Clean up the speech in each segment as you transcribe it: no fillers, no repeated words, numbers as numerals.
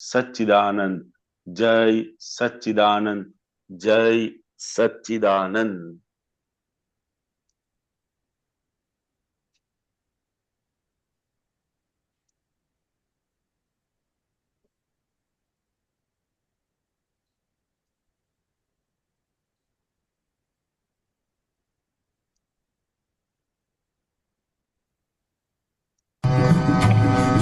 સચ્ચિદાનંદ, જય સચ્ચિદાનંદ, જય સચ્ચિદાનંદ.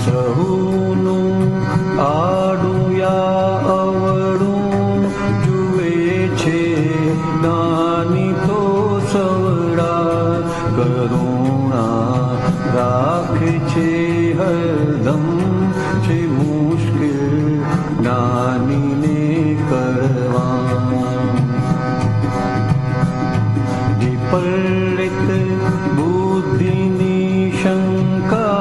સહુનું આડુયા અવળું જુએ છે નાની તો સવડા કરુણા રાખે છે હરદમ છે મુશ્કેલ જ્ઞાનીને કરવા વિપરીત બુદ્ધિની શંકા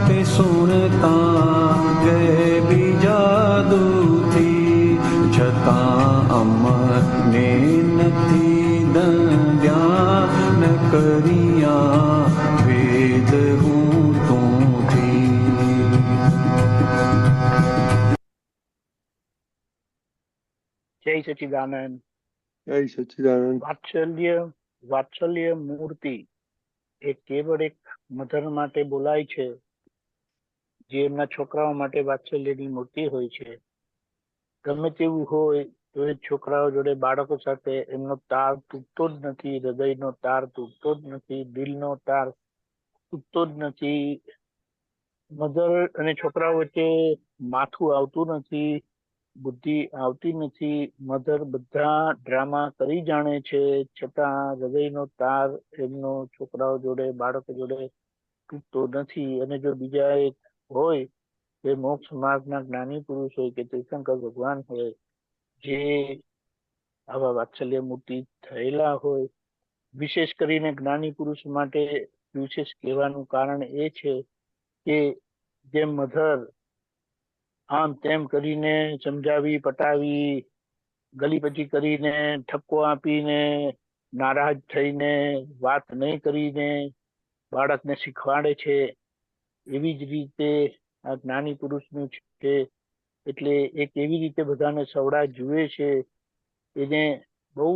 તે સુણતા ગેબી જાદુથી છતાં અમને નથી દંડ્યા ન કર્યા વેદ હું તુંથી. જય સચ્ચિદાનંદ. જય સચ્ચિદાનંદ. વાત્સલ્ય મૂર્તિ એ કેવળ એક મધર માટે બોલાય છે, જે એમના છોકરાઓ માટે વાત્સલ્યની મૂર્તિ હોય છે. ગમે તેવું હોય તો એ છોકરાઓ જોડે, બાળકો સાથે એમનો તાર તૂટતો જ નથી, હૃદયનો તાર તૂટતો જ નથી, દિલનો તાર તૂટતો જ નથી. મધર અને છોકરાઓ વચ્ચે માથું આવતું નથી, બુદ્ધિ આવતી નથી. મધર બધા ડ્રામા કરી જાણે છે, છતાં હૃદયનો તાર એમનો છોકરાઓ જોડે, બાળકો જોડે તૂટતો નથી. અને જો બીજા એક હોય, જે મોક્ષ માર્ગના જ્ઞાની પુરુષ હોય કે તીર્થંકર ભગવાન હોય, જે આવા વાત્સલ્ય મૂર્તિ થયેલા હોય, વિશેષ કરીને જ્ઞાની પુરુષ માટે વિશેષ કહેવાનું કારણ એ છે કે જે મધર આમ તેમ કરીને સમજાવી પટાવી, ગલીપચી કરીને, ઠપકો આપીને, નારાજ થઈને, વાત નહીં કરીને બાળકને શીખવાડે છે, એવી જ રીતે આ જ્ઞાની પુરુષનું છે. એટલે એ કેવી રીતે બધાને સવડા જુએ છે, એને બહુ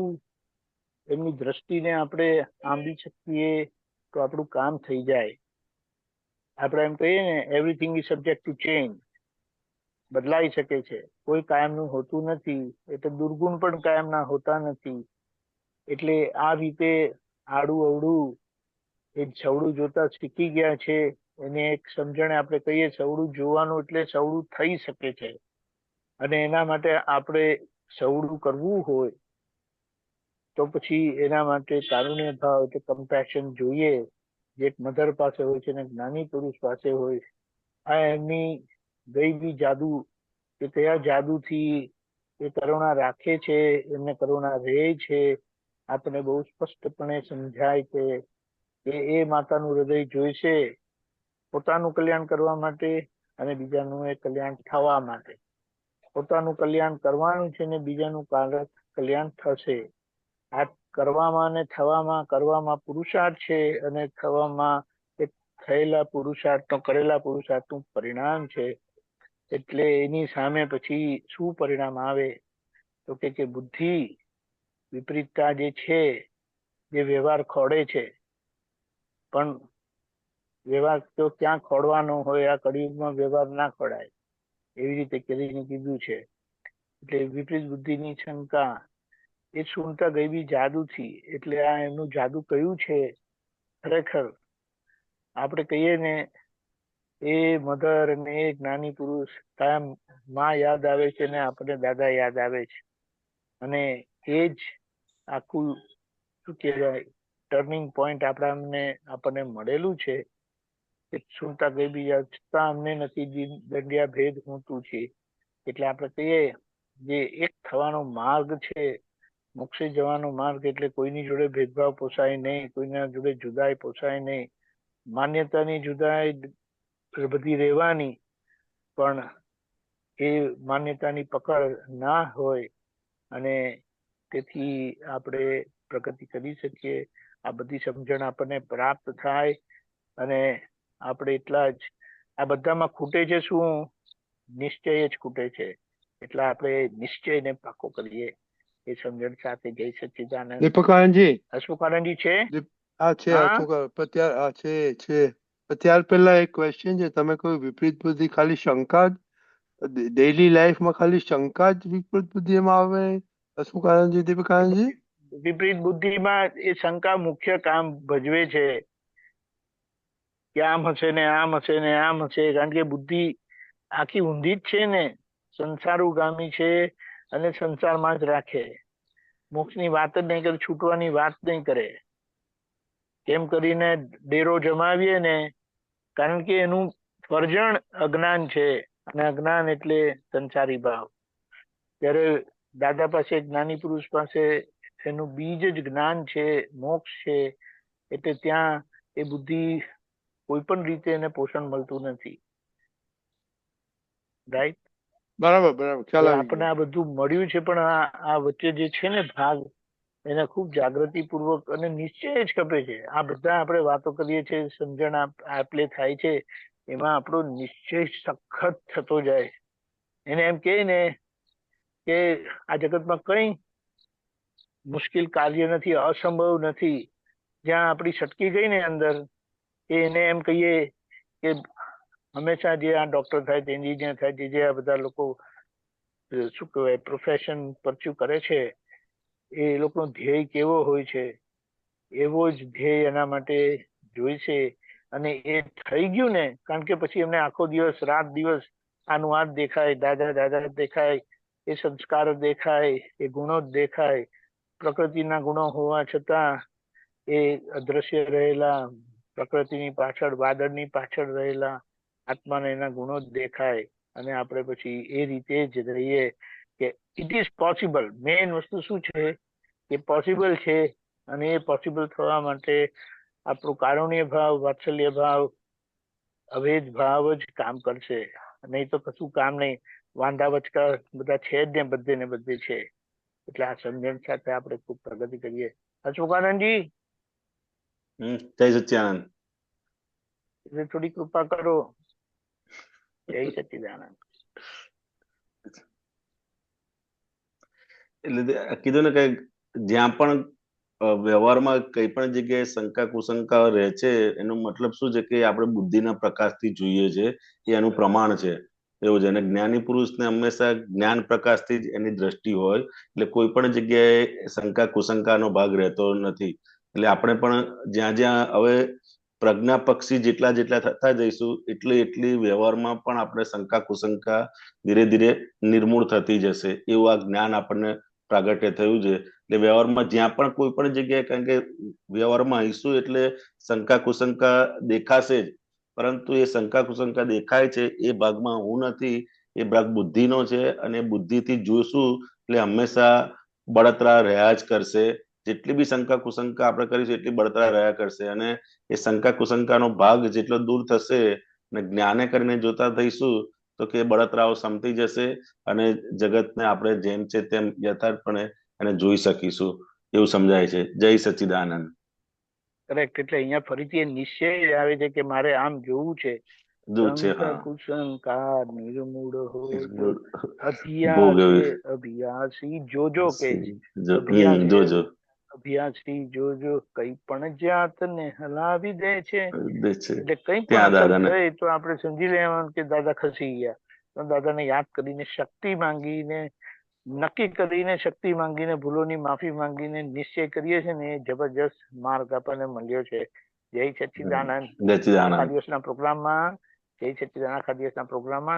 એમની દ્રષ્ટિને આપણે આંબી શકીએ તો આપણું કામ થઈ જાય. આપણે એમ કહીએ ને, everything is subject to change. બદલાઈ શકે છે, કોઈ કાયમનું હોતું નથી. એટલે દુર્ગુણ પણ કાયમના હોતા નથી. એટલે આ રીતે આડું અવડું એ સવડું જોતા શીખી ગયા છે. એને એક સમજણે આપણે કહીએ, સવડું જોવાનું એટલે સવડું થઈ શકે છે. અને એના માટે આપણે સવડું કરવું હોય તો પછી એના માટે કારુણ્ય ભાવ એટલે કમ્પેશન જોઈએ, જે એક મધર પાસે હોય છે અને જ્ઞાની પુરુષ પાસે હોય. આ એમની ગઈબી જાદુ કે કયા જાદુથી એ કરુણા રાખે છે, એમને કરુણા રહે છે, આપણે બહુ સ્પષ્ટપણે સમજાય છે કે એ માતાનું હૃદય જોઈશે પોતાનું કલ્યાણ કરવા માટે અને બીજાનું એ કલ્યાણ થવા માટે. પોતાનું કલ્યાણ કરવાનું છે ને બીજાનું કલ્યાણ થશે. આ કરવામાં અને થવામાં, કરવામાં પુરુષાર્થ છે અને થવામાં એક થયેલા પુરુષાર્થનો, કરેલા પુરુષાર્થનું પરિણામ છે. એટલે એની સામે પછી શું પરિણામ આવે તો કે બુદ્ધિ વિપરીતતા જે છે, જે વ્યવહાર ખોડે છે. પણ વ્યવહાર તો ક્યાં ખોડવાનો હોય, આ કળિયુગમાં વ્યવહાર ના ખોડાય, એવી રીતે કરીને કીધું છે. એટલે વિપરીત બુદ્ધિની શંકા એ સુનતા ગઈબી જાદુથી. એટલે આ એમનું જાદુ કયું છે ખરેખર આપણે કહીએ ને, એ મધર અને એ જ્ઞાની પુરુષ કાયમ માં યાદ આવે છે ને આપણને દાદા યાદ આવે છે. અને એ જ આખું શું કહેવાય ટર્નિંગ પોઈન્ટ આપણને મળેલું છે. સુનતા ગઈબી છતાં અમને નથી દંડિયા ભેદ ઊંચું છે. એટલે આપણે કહીએ, જે એક થવાનો માર્ગ છે, મોક્ષે જવાનો માર્ગ, એટલે કોઈની જોડે ભેદભાવ પોસાય નહીં, કોઈના જોડે જુદાઈ પોસાય નહીં. માન્યતાની જુદાઈ બધી રહેવાની, પણ એ માન્યતાની પકડ ના હોય અને તેથી આપણે પ્રગતિ કરી શકીએ. આ બધી સમજણ આપણને પ્રાપ્ત થાય અને આપણે એટલા જ આ બધામાં ખૂટે છે શું નિશ્ચય જ ખૂટે છે. એટલે આપણે નિશ્ચયને પાકો કરીએ એ સમજણ સાથે. જય સચ્ચિદાનંદ. દીપકાનંદજી હસમુખાનંદજી છે? આ છે હા? પણ ત્યાર પહેલા એક ક્વેશ્ચન છે. તમે કોઈ વિપરીત બુદ્ધિ ખાલી શંકા જ ડેઈલી લાઈફમાં ખાલી શંકા જ વિપરીત બુદ્ધિ એમાં આવે? હસમુખાનંદજી, દીપકાનંદજી વિપરીત બુદ્ધિમાં એ શંકા મુખ્ય કામ ભજવે છે કે આમ હશે ને આમ હશે ને આમ હશે. કારણ કે બુદ્ધિ આખી ઊંધી જ છે ને, સંસારુગામી છે અને સંસારમાં જ રાખે. મોક્ષની વાત જ નહીં કરે, છૂટવાની વાત નહીં કરે. કેમ કરીને ડેરો જમાવીએ ને, કારણ કે એનું ફરજણ અજ્ઞાન છે, અને અજ્ઞાન એટલે સંસારી ભાવ. ત્યારે દાદા પાસે, જ્ઞાની પુરુષ પાસે એનું બીજ જ જ્ઞાન છે, મોક્ષ છે. એટલે ત્યાં એ બુદ્ધિ કોઈ પણ રીતે એને પોષણ મળતું નથી. રાઈટ? બરાબર ખ્યાલ આવી આપણને આ બધું મળ્યું છે, પણ આ વચ્ચે જે છે ને ભાગ, એને ખૂબ જાગૃતિ પૂર્વક અને નિશ્ચય જ ખપે છે. આ બધા આપણે વાતો કરીએ છીએ, સમજણ આપલે થાય છે, એમાં આપણો નિશ્ચય સખત થતો જાય. એને એમ કહે ને કે આ જગતમાં કઈ મુશ્કેલ કાર્ય નથી, અસંભવ નથી. જ્યાં આપણી છટકી ગઈ ને અંદર, એને એમ કહીએ કે હંમેશા જે આ ડોક્ટર થાય, એન્જિનિયર થાય, જે આ બધા લોકો શું કહેવાય પ્રોફેશન પરસ્યુ કરે છે, એ લોકોનો ધ્યેય કેવો હોય છે, એવો જ ધ્યેય એના માટે જોઈશે. અને એ થઈ ગયું ને, કારણ કે પછી એમને આખો દિવસ રાત દિવસ આનું આ જ દેખાય, દાદા દાદા દેખાય, એ સંસ્કાર દેખાય, એ ગુણો જ દેખાય. પ્રકૃતિના ગુણો હોવા છતાં એ અદ્રશ્ય રહેલા, પ્રકૃતિની પાછળ, વાદળની પાછળ રહેલા આત્માને એના ગુણો જ દેખાય. અને આપણે પછી એ રીતે જ રહીએ કે ઇટ ઇઝ પોસિબલ. મેઇન વસ્તુ શું છે કે પોસિબલ છે, અને એ પોસિબલ થવા માટે આપણું કારુણ્ય ભાવ, વાત્સલ્ય ભાવ, અભેદ ભાવ જ કામ કરશે. નહીં તો કશું કામ નહીં. વાંધા વચકા બધા છે જ ને, બધે છે. એટલે આ સમજણ સાથે આપણે ખૂબ પ્રગતિ કરીએ. હસમુખાનંદજી, જય સચ્ચિદાનંદ. એટલે થોડી કૃપા કરો. જય સચ્ચિદાનંદ. એટલે કીધું ને કે જ્યાં પણ વ્યવહારમાં કઈ પણ જગ્યાએ શંકા કુશંકા રહે છે, એનો મતલબ શું છે કે આપણે બુદ્ધિના પ્રકાશથી જોઈએ છે, એ એનું પ્રમાણ છે. એવું છે. અને જ્ઞાની પુરુષને હંમેશા જ્ઞાન પ્રકાશથી જ એની દ્રષ્ટિ હોય, એટલે કોઈ પણ જગ્યાએ શંકા કુશંકાનો ભાગ રહેતો નથી. એટલે આપણે પણ જ્યાં જ્યાં હવે પ્રજ્ઞા પક્ષી જેટલા થતા જઈશું, એટલી વ્યવહારમાં પણ આપણે શંકા કુશંકા ધીરે ધીરે નિર્મૂળ થતી જશે. એવું આ જ્ઞાન આપણને પ્રાગટ્ય થયું છે. એટલે વ્યવહારમાં જ્યાં પણ કોઈ પણ જગ્યાએ, કારણ કે વ્યવહારમાં આવીશું એટલે શંકા કુશંકા દેખાશે જ, પરંતુ એ શંકા કુશંકા દેખાય છે એ ભાગમાં હું નથી, એ ભાગ બુદ્ધિનો છે. અને બુદ્ધિથી જોશું એટલે હંમેશા બળતરા રહ્યા જ કરશે. જેટલી બી શંકા કુશંકા આપણે કરીશું એટલી બળતરા રહ્યા કરશે. અને એ શંકા કુશંકાનો ભાગ જેટલો દૂર થશે અને જ્ઞાને કરીને જોતા થઈશું, તો કે બળતરાઓ સમતી જશે, અને જગતને આપણે જેમ છે તેમ યથાર્થપણે એને જોઈ શકીશું, એવું સમજાય છે. જય સચ્ચિદાનંદ. કરેક્ટ. એટલે અહીંયા ફરીથી એ નિશ્ચય આવે છે કે મારે આમ જોવું છે. શંકા કુશંકા નિર્મૂળ હો અભિયાસી જોજો કે અભિયાસી જોજો કઈ પણ જાતને હલાવી દે છે. એટલે કઈ પણ અસર થઈ તો આપણે સમજી લેવાનું કે દાદા ખસી ગયા. તો દાદાને યાદ કરીને, શક્તિ માંગીને, નક્કી કરીને, શક્તિ માંગીને, ભૂલોની માફી માંગીને નિશ્ચય કરીએ છીએ ને, એ જબરજસ્ત માર્ગ આપણને મળ્યો છે. જય સચ્ચિદાનંદ. આખા દિવસના પ્રોગ્રામમાં